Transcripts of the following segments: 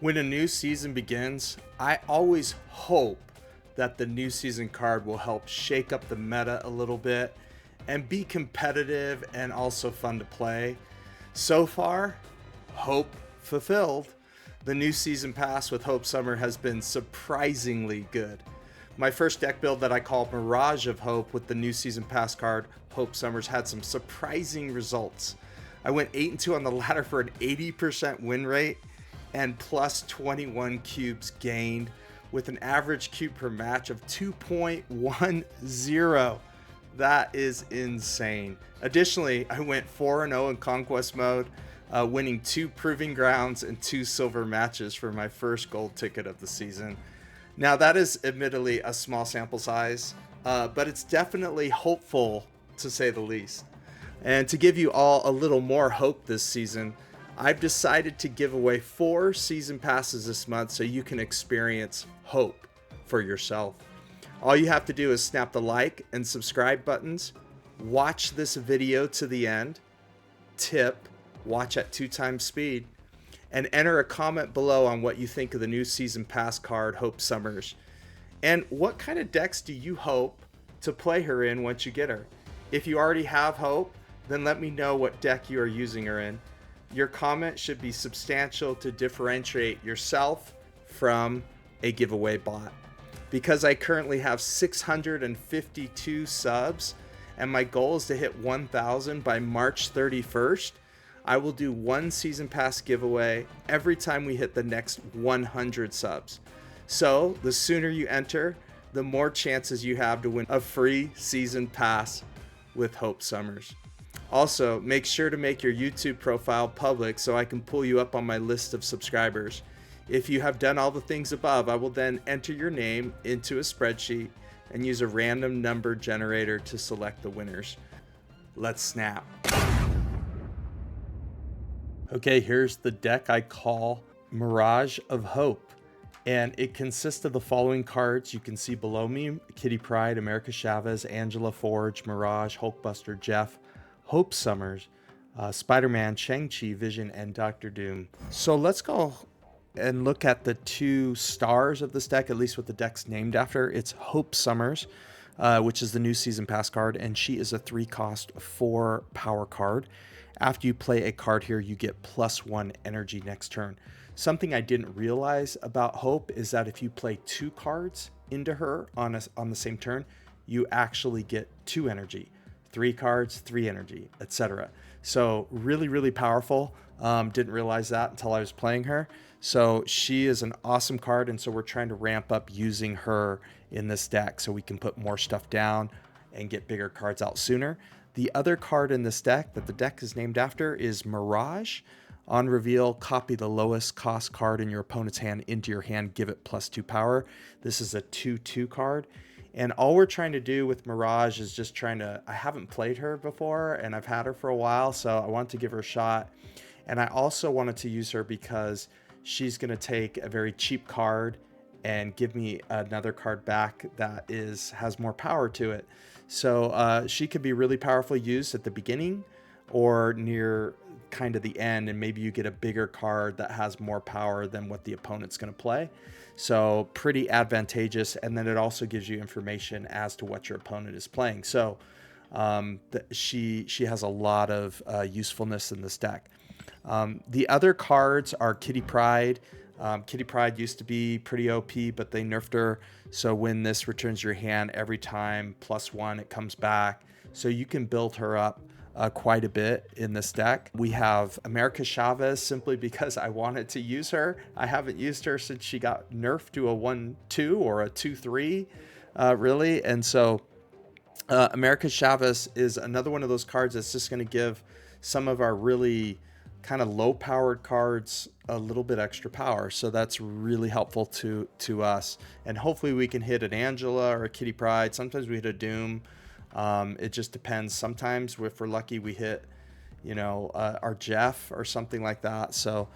When a new season begins, I always hope that the new season card will help shake up the meta a little bit and be competitive and also fun to play. So far, hope fulfilled. The new season pass with Hope Summer has been surprisingly good. My first deck build that I call Mirage of Hope with the new season pass card Hope Summers had some surprising results. I went 8-2 on the ladder for an 80% win rate and plus 21 cubes gained with an average cube per match of 2.10. That is insane. Additionally, I went 4-0 in Conquest mode, winning 2 Proving Grounds and 2 silver matches for my first gold ticket of the season. Now that is admittedly a small sample size, but it's definitely hopeful to say the least. And to give you all a little more hope this season, I've decided to give away 4 season passes this month so you can experience hope for yourself. All you have to do is snap the like and subscribe buttons, watch this video to the end, tip, watch at 2 times speed, and enter a comment below on what you think of the new season pass card Hope Summers. And what kind of decks do you hope to play her in once you get her? If you already have Hope, then let me know what deck you are using her in. Your comment should be substantial to differentiate yourself from a giveaway bot. Because I currently have 652 subs and my goal is to hit 1,000 by March 31st, I will do 1 season pass giveaway every time we hit the next 100 subs. So the sooner you enter, the more chances you have to win a free season pass with Hope Summers. Also, make sure to make your YouTube profile public so I can pull you up on my list of subscribers. If you have done all the things above, I will then enter your name into a spreadsheet and use a random number generator to select the winners. Let's snap. Okay, here's the deck I call Mirage of Hope. And it consists of the following cards you can see below me: Kitty Pryde, America Chavez, Angela Forge, Mirage, Hulkbuster, Jeff, Hope Summers, Spider-Man, Shang-Chi, Vision, and Doctor Doom. So let's go and look at the 2 stars of this deck, at least what the deck's named after. It's Hope Summers, which is the new season pass card, and she is a 3-cost 4 power card. After you play a card here, you get +1 energy next turn. Something I didn't realize about Hope is that if you play 2 cards into her on the same turn, you actually get 2 energy. 3 cards, 3 energy, etc. So really, really powerful. Didn't realize that until I was playing her. So she is an awesome card, and so we're trying to ramp up using her in this deck so we can put more stuff down and get bigger cards out sooner. The other card in this deck that the deck is named after is Mirage. On reveal, copy the lowest cost card in your opponent's hand into your hand, give it +2 power. This is a 2/2 card. And all we're trying to do with Mirage is just I haven't played her before and I've had her for a while, so I want to give her a shot. And I also wanted to use her because she's going to take a very cheap card and give me another card back that has more power to it. So she could be really powerfully used at the beginning or near kind of the end, and maybe you get a bigger card that has more power than what the opponent's going to play. So pretty advantageous, and then it also gives you information as to what your opponent is playing. So she has a lot of usefulness in this deck. The other cards are Kitty Pryde. Kitty Pryde used to be pretty OP, but they nerfed her. So when this returns your hand, every time +1, it comes back. So you can build her up quite a bit in this deck. We have America Chavez simply because I wanted to use her. I haven't used her since she got nerfed to a 1/2 or a 2/3, really. And so America Chavez is another one of those cards that's just going to give some of our really kind of low powered cards a little bit extra power. So that's really helpful to us. And hopefully we can hit an Angela or a Kitty Pryde. Sometimes we hit a Doom. It just depends. Sometimes if we're lucky, we hit, our Jeff or something like that. So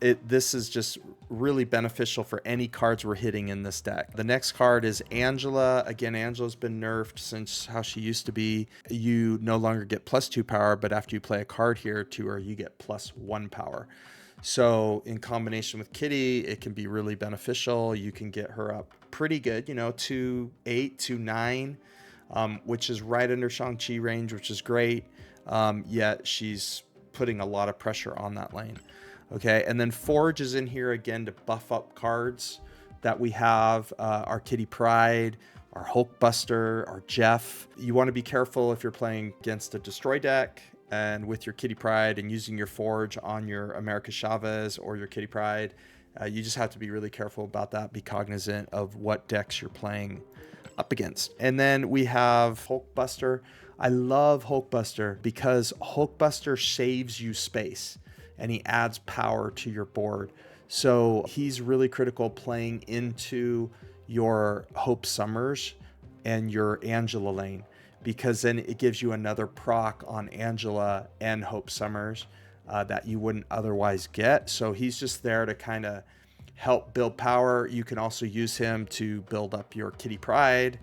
this is just really beneficial for any cards we're hitting in this deck. The next card is Angela. Again, Angela's been nerfed since how she used to be. You no longer get +2 power, but after you play a card here to her, you get +1 power. So in combination with Kitty, it can be really beneficial. You can get her up pretty good, 2-8, 2-9, which is right under Shang-Chi range, which is great. Yet she's putting a lot of pressure on that lane. Okay, and then Forge is in here again to buff up cards that we have. Our Kitty Pryde, our Hulkbuster, our Jeff. You want to be careful if you're playing against a Destroy deck and with your Kitty Pryde and using your Forge on your America Chavez or your Kitty Pryde. You just have to be really careful about that. Be cognizant of what decks you're playing up against. And then we have Hulkbuster. I love Hulkbuster because Hulkbuster saves you space and he adds power to your board. So he's really critical playing into your Hope Summers and your Angela lane, because then it gives you another proc on Angela and Hope Summers that you wouldn't otherwise get. So he's just there to kind of help build power. You can also use him to build up your Kitty Pryde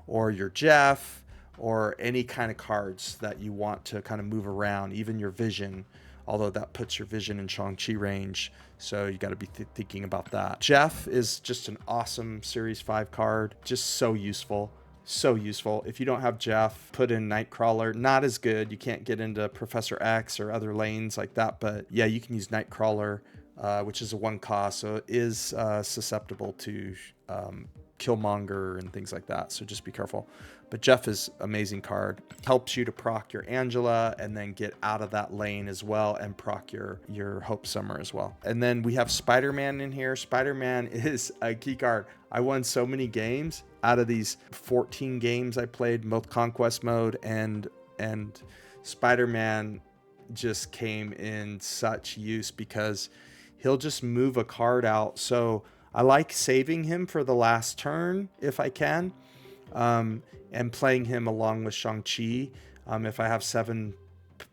or your Jeff or any kind of cards that you want to kind of move around, even your Vision, although that puts your Vision in Shang-Chi range. So you got to be thinking about that. Jeff is just an awesome Series 5 card, just so useful. So useful. If you don't have Jeff, put in Nightcrawler. Not as good. You can't get into Professor X or other lanes like that. But yeah, you can use Nightcrawler, which is a 1 cost. So it is susceptible to Killmonger and things like that. So just be careful. But Jeff is amazing card. Helps you to proc your Angela and then get out of that lane as well and proc your Hope Summer as well. And then we have Spider-Man in here. Spider-Man is a key card. I won so many games out of these 14 games I played, both Conquest mode and Spider-Man just came in such use because he'll just move a card out. So I like saving him for the last turn if I can, and playing him along with Shang-Chi. If I have 7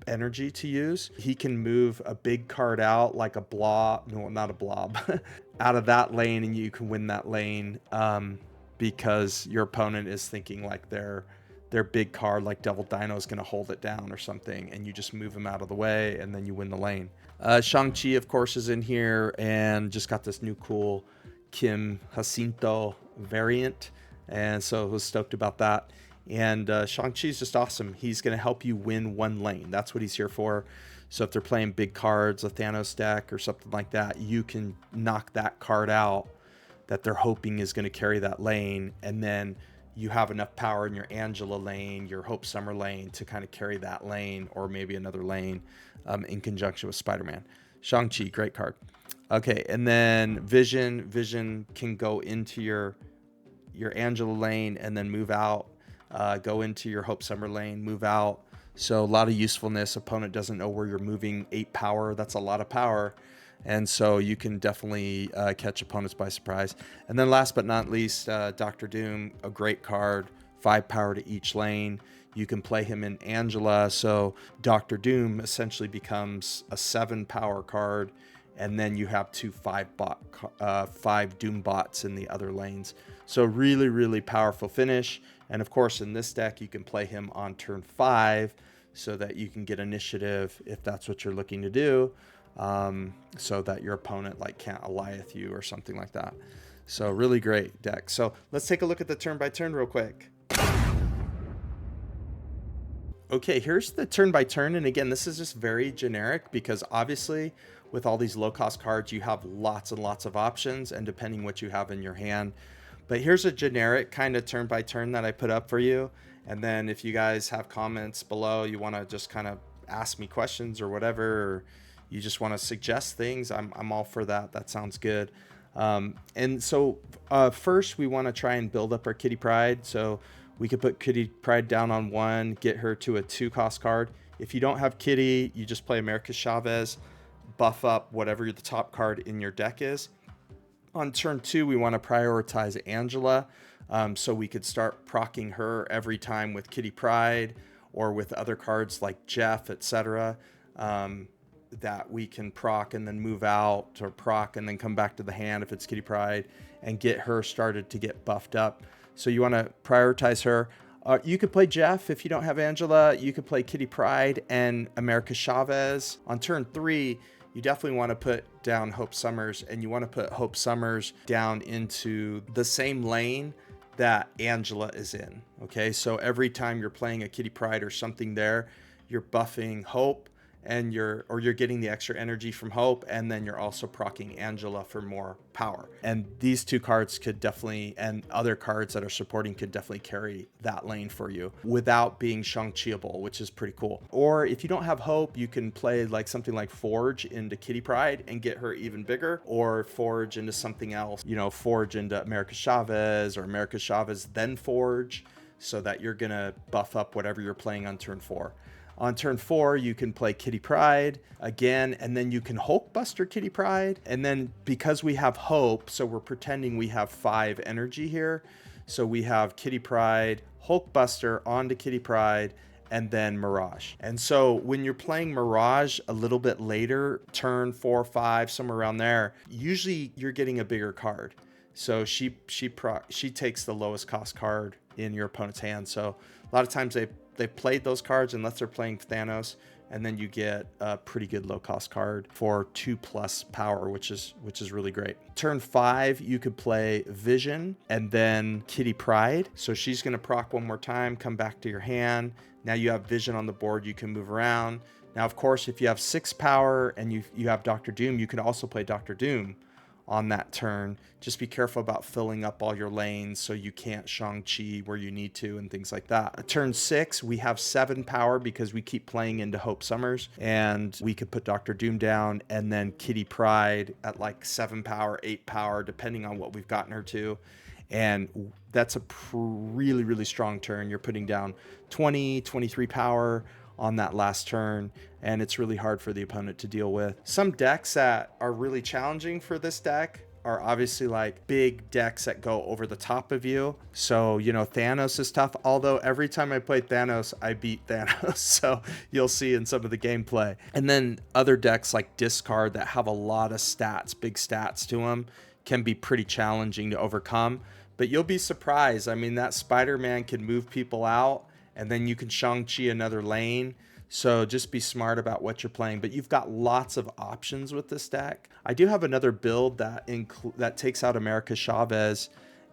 energy to use, he can move a big card out like a blob, no, not a blob, out of that lane, and you can win that lane because your opponent is thinking like their big card like Devil Dino is going to hold it down or something, and you just move him out of the way and then you win the lane. Shang-Chi, of course, is in here and just got this new cool Kim Jacinto variant, and so I was stoked about that. And Shang-Chi is just awesome. He's going to help you win 1 lane. That's what he's here for. So if they're playing big cards, a Thanos deck or something like that, you can knock that card out that they're hoping is going to carry that lane, and then you have enough power in your Angela lane, your Hope Summer lane to kind of carry that lane or maybe another lane in conjunction with Spider-Man. Shang-Chi, great card. Okay, and then Vision can go into your Angela lane and then move out, go into your Hope Summer lane, move out. So a lot of usefulness. Opponent doesn't know where you're moving 8 power. That's a lot of power. And so you can definitely catch opponents by surprise. And then last but not least, Dr. Doom, a great card, 5 power to each lane. You can play him in Angela. So Dr. Doom essentially becomes a 7 power card. And then you have 2 5 Doom bots in the other lanes. So really, really powerful finish. And of course, in this deck, you can play him on turn 5 so that you can get initiative if that's what you're looking to do. So that your opponent like can't Alioth you or something like that. So really great deck. So let's take a look at the turn by turn real quick. Okay, here's the turn by turn. And again, this is just very generic because obviously with all these low cost cards, you have lots and lots of options and depending what you have in your hand. But here's a generic kind of turn by turn that I put up for you. And then if you guys have comments below, you want to just kind of ask me questions or whatever, or you just want to suggest things, I'm all for that. That sounds good. And so first we want to try and build up our Kitty Pryde. So we could put Kitty Pryde down on 1, get her to a 2 cost card. If you don't have Kitty, you just play America Chavez, buff up whatever the top card in your deck is. On turn 2, we want to prioritize Angela. So we could start proccing her every time with Kitty Pryde or with other cards like Jeff, etc. That we can proc and then move out, or proc and then come back to the hand if it's Kitty Pryde, and get her started to get buffed up. So you want to prioritize her. You could play Jeff if you don't have Angela. You could play Kitty Pryde and America Chavez. On turn 3, you definitely want to put down Hope Summers, and you want to put Hope Summers down into the same lane that Angela is in. Okay, so every time you're playing a Kitty Pryde or something there, you're buffing Hope, and you're getting the extra energy from Hope, and then you're also proccing Angela for more power. And these two cards could definitely, and other cards that are supporting, could definitely carry that lane for you without being Shang-Chi-able, which is pretty cool. Or if you don't have Hope, you can play like something like Forge into Kitty Pryde and get her even bigger, or Forge into something else, you know, Forge into America Chavez, or America Chavez then Forge, so that you're gonna buff up whatever you're playing on turn 4. On turn 4, you can play Kitty Pryde again, and then you can Hulkbuster Kitty Pryde. And then because we have Hope, so we're pretending we have 5 energy here. So we have Kitty Pryde, Hulkbuster onto Kitty Pryde, and then Mirage. And so when you're playing Mirage a little bit later, turn 4, 5, somewhere around there, usually you're getting a bigger card. So she takes the lowest cost card in your opponent's hand. So a lot of times they played those cards unless they're playing Thanos, and then you get a pretty good low cost card for 2+ power, which is really great. Turn 5, you could play Vision and then Kitty Pryde. So she's going to proc one more time, come back to your hand. Now you have Vision on the board, you can move around. Now, of course, if you have 6 power and you have Dr. Doom, you can also play Dr. Doom on that turn. Just be careful about filling up all your lanes so you can't Shang-Chi where you need to and things like that. Turn 6, we have 7 power because we keep playing into Hope Summers, and we could put Dr. Doom down and then Kitty Pryde at like 7 power, 8 power, depending on what we've gotten her to. And that's a really, really strong turn. You're putting down 20, 23 power on that last turn, and it's really hard for the opponent to deal with. Some decks that are really challenging for this deck are obviously like big decks that go over the top of you. So, you know, Thanos is tough, although every time I play Thanos, I beat Thanos. So you'll see in some of the gameplay. And then other decks like Discard that have a lot of stats, big stats to them, can be pretty challenging to overcome. But you'll be surprised. I mean, that Spider-Man can move people out, and then you can Shang-Chi another lane. So just be smart about what you're playing. But you've got lots of options with this deck. I do have another build that takes out America Chavez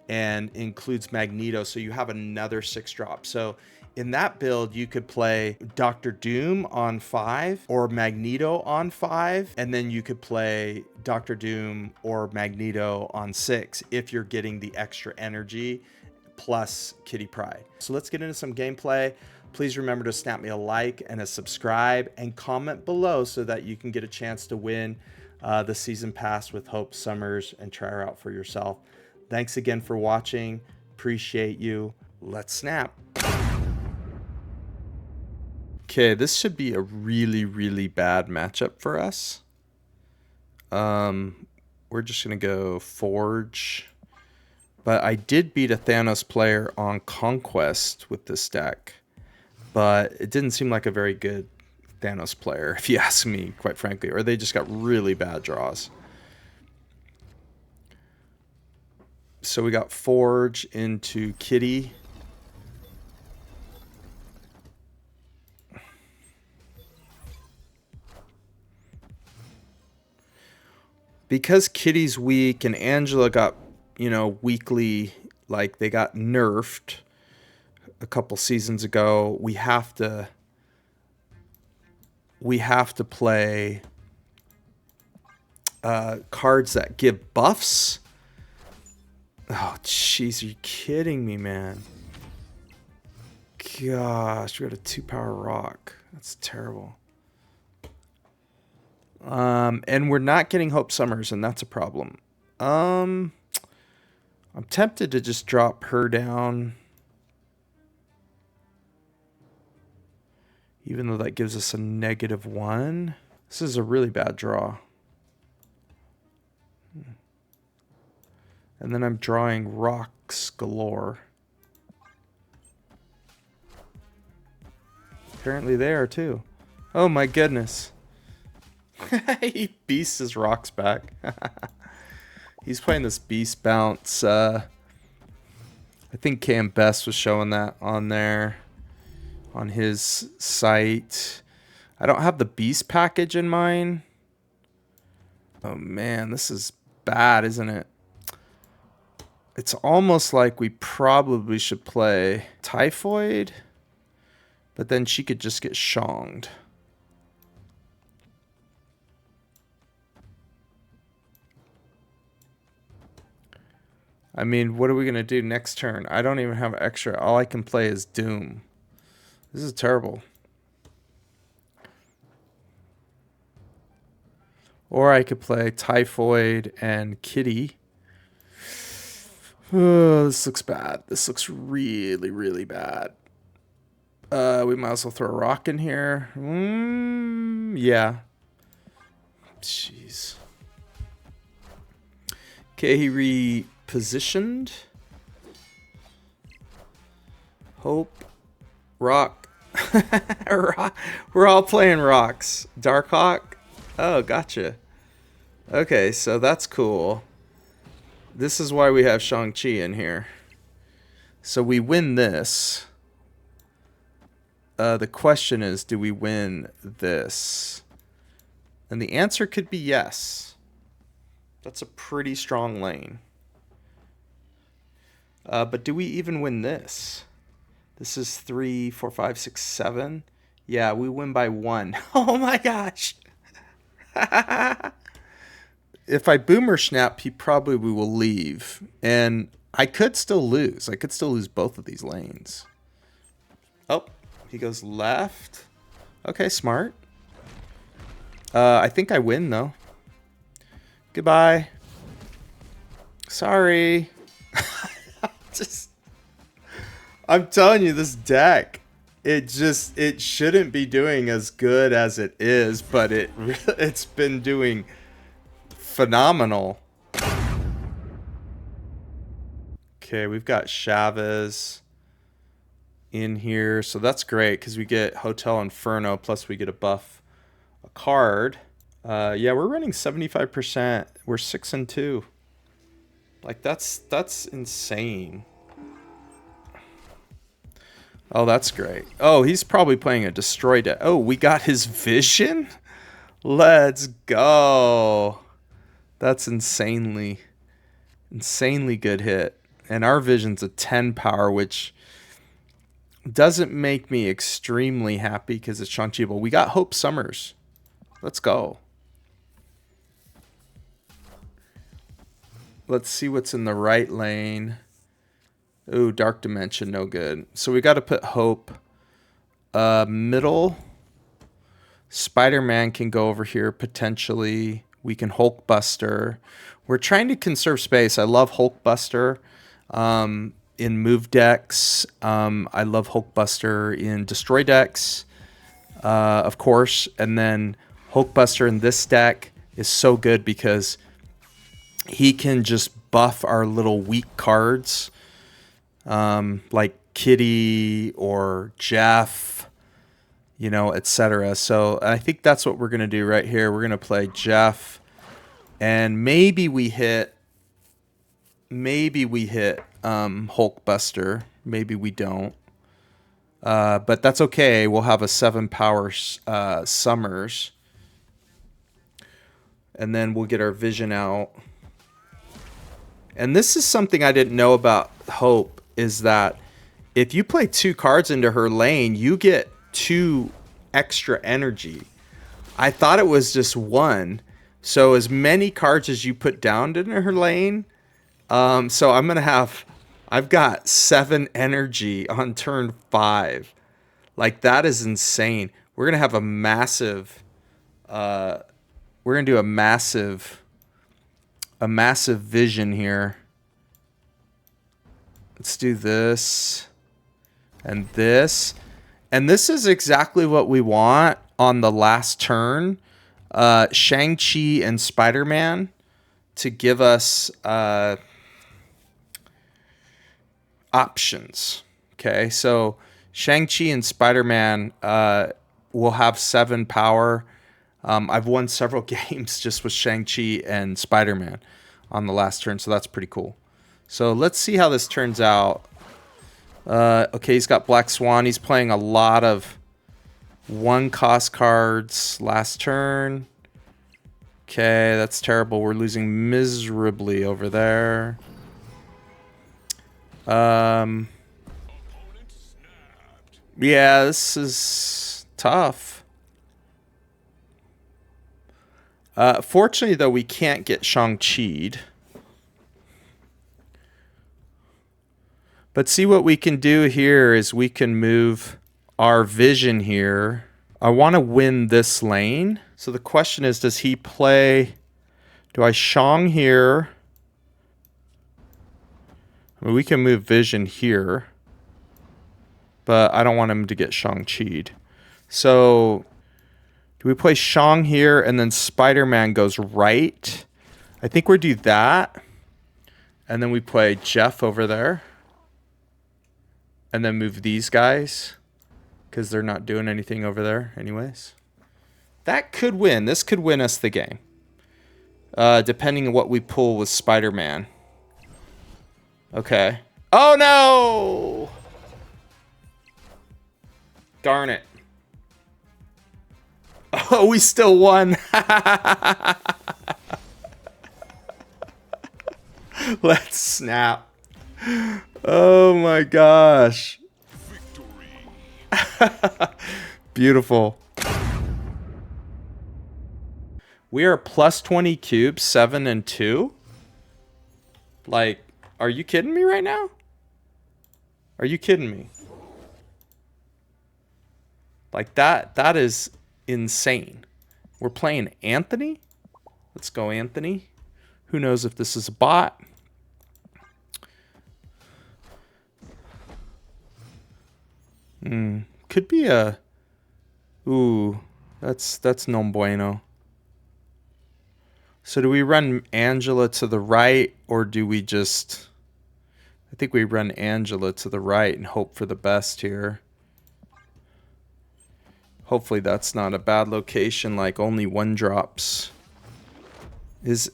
and includes Magneto. So you have another 6-drop. So in that build, you could play Dr. Doom on 5 or Magneto on 5. And then you could play Dr. Doom or Magneto on 6 if you're getting the extra energy plus Kitty Pryde. So let's get into some gameplay. Please remember to snap me a like and a subscribe and comment below so that you can get a chance to win the season pass with Hope Summers and try her out for yourself. Thanks again for watching. Appreciate you. Let's snap. Okay, this should be a really, really bad matchup for us. We're just going to go Forge. But I did beat a Thanos player on Conquest with this deck. But it didn't seem like a very good Thanos player, if you ask me, quite frankly. Or they just got really bad draws. So we got Forge into Kitty. Because Kitty's weak and Angela got, you know, weakly, like they got nerfed a couple seasons ago, we have to play cards that give buffs. Oh, jeez, are you kidding me, man? Gosh, we got a 2-power rock. That's terrible. And we're not getting Hope Summers, and that's a problem. I'm tempted to just drop her down, even though that gives us a -1. This is a really bad draw. And then I'm drawing rocks galore. Apparently they are too. Oh my goodness. He beasts his rocks back. He's playing this beast bounce. I think Cam Best was showing that on there, on his site. I don't have the beast package in mine. Oh man, this is bad, isn't it? It's almost like we probably should play Typhoid, but then she could just get shonged. I mean, what are we going to do next turn? I don't even have extra. All I can play is Doom. This is terrible. Or I could play Typhoid and Kitty. Oh, this looks bad. This looks really, really bad. We might as well throw a rock in here. Yeah. Jeez. Okay, he repositioned. Hope. Rock. We're all playing rocks. Darkhawk. Oh, gotcha. Okay, so that's cool. This is why we have Shang-Chi in here. So we win this. The question is, do we win this? And the answer could be yes. That's a pretty strong lane. But do we even win this? This is 3, 4, 5, 6, 7. Yeah, we win by 1. Oh my gosh. If I boomer snap, he probably will leave. And I could still lose. I could still lose both of these lanes. Oh, he goes left. Okay, smart. I think I win, though. Goodbye. Sorry. I'm telling you, this deck, it shouldn't be doing as good as it is, but it's been doing phenomenal. Okay, we've got Chavez in here, so that's great because we get Hotel Inferno, plus we get a buff, a card. Yeah, we're running 75%. We're 6-2. Like that's insane. Oh, that's great. Oh, he's probably playing a destroy deck. Oh, we got his vision? Let's go. That's insanely good hit. And our vision's a 10 power, which doesn't make me extremely happy because it's Shang-Chi, but we got Hope Summers. Let's go. Let's see what's in the right lane. Ooh, Dark Dimension, no good. So we got to put Hope middle. Spider-Man can go over here potentially. We can Hulkbuster. We're trying to conserve space. I love Hulkbuster in move decks. I love Hulkbuster in destroy decks, of course. And then Hulkbuster in this deck is so good because he can just buff our little weak cards. Like Kitty or Jeff, you know, etc. So I think that's what we're going to do right here. We're going to play Jeff, and maybe we hit Hulkbuster. Maybe we don't. But that's okay. We'll have a 7 power Summers, and then we'll get our vision out. And this is something I didn't know about Hope, is that if you play 2 cards into her lane, you get 2 extra energy. I thought it was just 1. So as many cards as you put down into her lane. So I've got 7 energy on turn 5. Like, that is insane. We're going to have a massive, we're going to do a massive vision here. Let's do this and this. And this is exactly what we want on the last turn. Shang-Chi and Spider-Man to give us options. Okay, so Shang-Chi and Spider-Man will have 7 power. I've won several games just with Shang-Chi and Spider-Man on the last turn, so that's pretty cool. So let's see how this turns out. Okay, he's got Black Swan. He's playing a lot of 1-cost cards last turn. Okay, that's terrible. We're losing miserably over there. Yeah, this is tough. Fortunately, though, we can't get Shang-Chi'd. But see what we can do here is we can move our vision here. I want to win this lane. So the question is, does he play... Do I Shang here? I mean, we can move vision here. But I don't want him to get Shang-Chi'd. So... Do we play Shang here and then Spider-Man goes right? I think we do that. And then we play Jeff over there. And then move these guys. Because they're not doing anything over there anyways. That could win. This could win us the game. Depending on what we pull with Spider-Man. Okay. Oh no! Darn it. Oh, we still won. Let's snap. Oh my gosh. Beautiful. We are plus 20 cubes, 7 and 2. Like, are you kidding me right now? Are you kidding me? Like that is insane. We're playing Anthony. Let's go, Anthony. Who knows if this is a bot? Could be a... Ooh, that's no bueno. So do we run Angela to the right, or do we just... I think we run Angela to the right and hope for the best here. Hopefully that's not a bad location, like only one drops. Is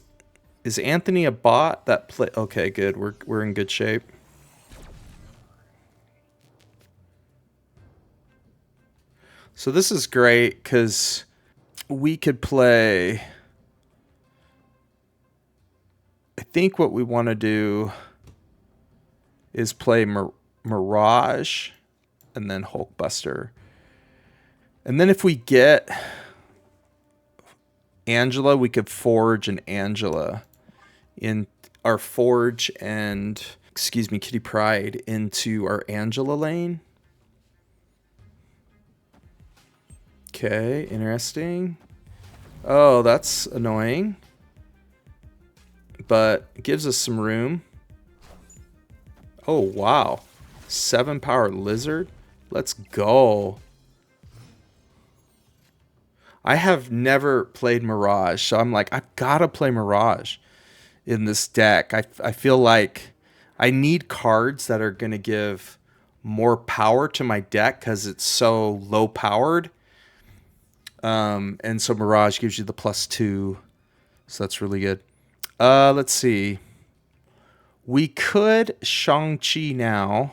Anthony a bot that play? Okay, good. We're in good shape. So this is great because we could play. I think what we want to do is play Mirage and then Hulkbuster. And then if we get Angela, we could Forge and Angela in our Forge and, excuse me, Kitty Pryde into our Angela lane. Okay, interesting. Oh, that's annoying. But it gives us some room. Oh, wow. 7-power lizard. Let's go. I have never played Mirage, so I'm like, I've got to play Mirage in this deck. I feel like I need cards that are going to give more power to my deck because it's so low powered. And so Mirage gives you the +2, so that's really good. Let's see. We could Shang-Chi now.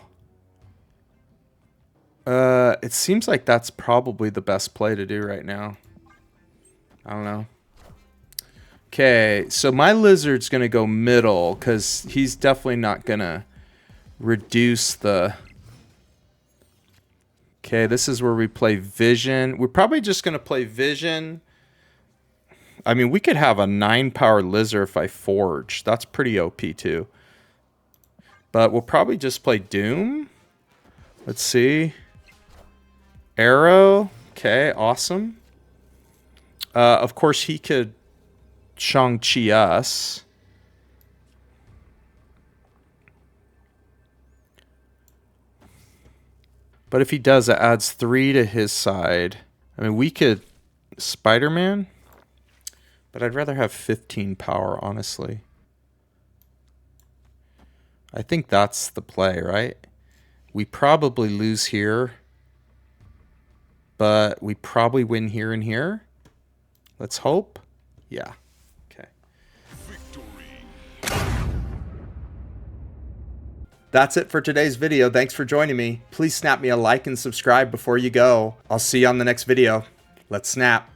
It seems like that's probably the best play to do right now. I don't know. Okay, so my lizard's going to go middle because he's definitely not going to reduce the... Okay, this is where we play Vision. We're probably just going to play Vision. I mean, we could have a 9-power lizard if I Forge. That's pretty OP too. But we'll probably just play Doom. Let's see. Arrow. Okay, awesome. Of course, he could Shang-Chi us. But if he does, it adds 3 to his side. I mean, we could Spider-Man. But I'd rather have 15 power, honestly. I think that's the play, right? We probably lose here. But we probably win here and here. Let's hope. Yeah. Okay. That's it for today's video. Thanks for joining me. Please snap me a like and subscribe before you go. I'll see you on the next video. Let's snap.